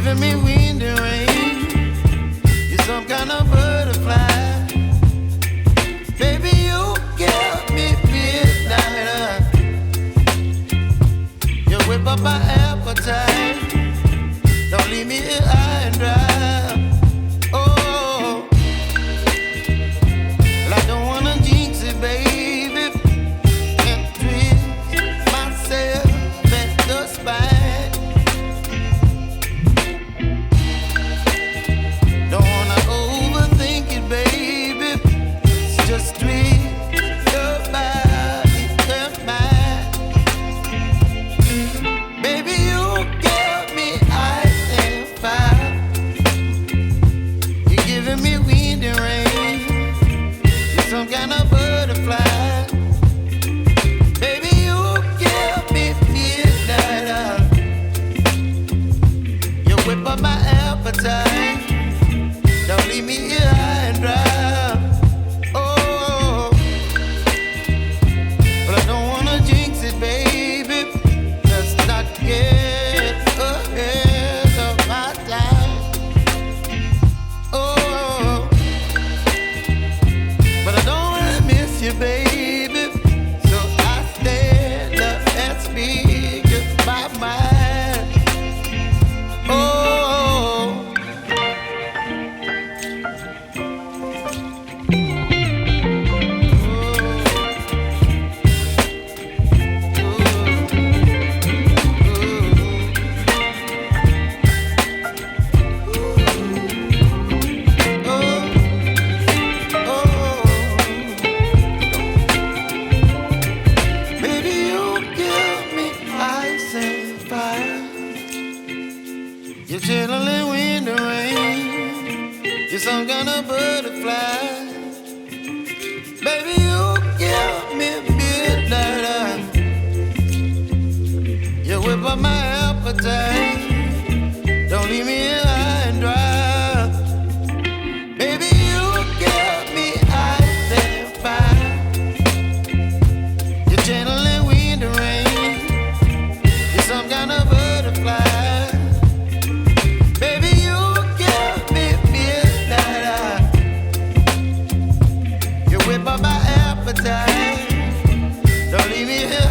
giving me wind and rain. You're some kind of butterfly. Baby, you give me midnight. You whip up my appetite. Don't leave me here high and dry. Oh, well, I don't wanna jinx it, baby, and twist myself at the spine. Don't wanna overthink it, baby. It's just twist your body and mine. Baby, you give me ice and fire. You're giving me wind and rain. You're some kind of butterfly. Baby, you give me midnight. You whip up my appetite. Don't leave me here high and dry. Oh, but I don't wanna jinx it, baby. Let's not get ahead of my time. Oh, but I don't wanna miss you, baby. So I stand up and speak my mind. Oh. Baby, you give me ice and fire. You're chilling wind and rain. You're some kind of butterfly. Baby, you give me midnight. You whip up my appetite. Don't leave me here high and dry. Baby, you give me ice and fire. You're channeling wind and rain. You're some kind of butterfly. Baby, you give me midnight. You whip up my appetite. Don't leave me here